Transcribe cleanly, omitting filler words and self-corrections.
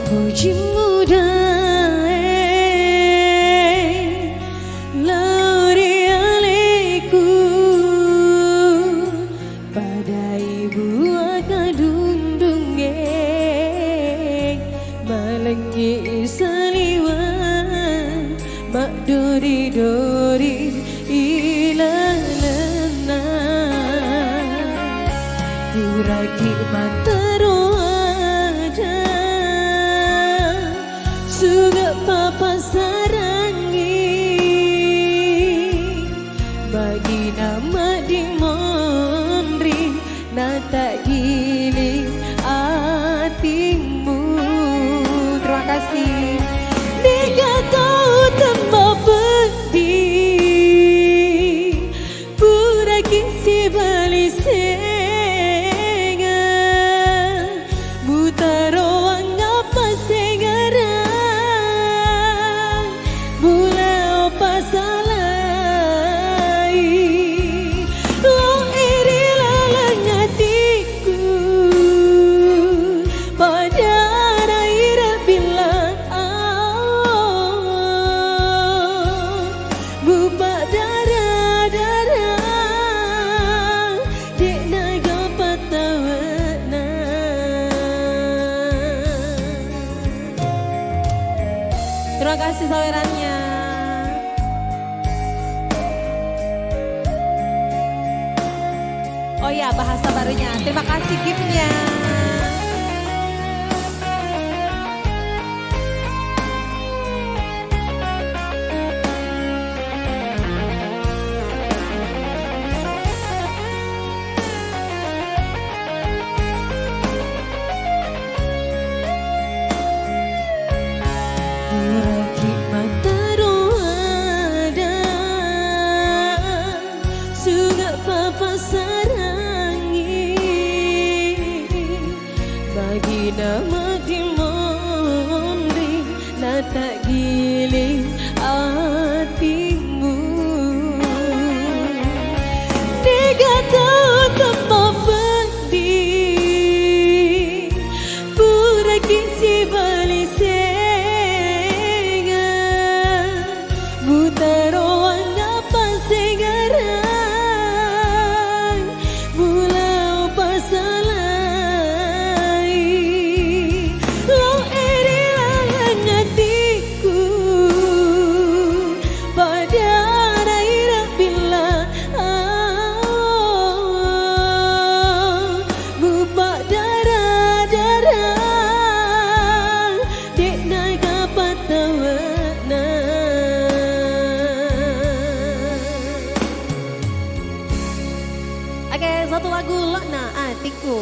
puji muda lari aleku pada ibu akadundunge malengi saliwan mak dori-dori ilalana duraki mantaro ada suga papa sarangi bagi nama di monri nata giling hatimu. Terima kasih. Dia kau tambah pedih pura kisi balisenga butaroang apa segara bula apa salai lo iri lalangatiku pada raira bilang buba darah dek naga patawana. Terima kasih sawerannya. Oh ya, bahasa barunya. Terima kasih giftnya. Duraki mantaro ada suga papa sarangi bagi nama di monri nata giling hatimu. Dia tahu tambah pedih pura kisi balisenga butaroang apa segara bula apa salai lo eri lalangatiku pada raira bila buba darah dek naga patawana. Oke, satu lagu Lokna Atiku.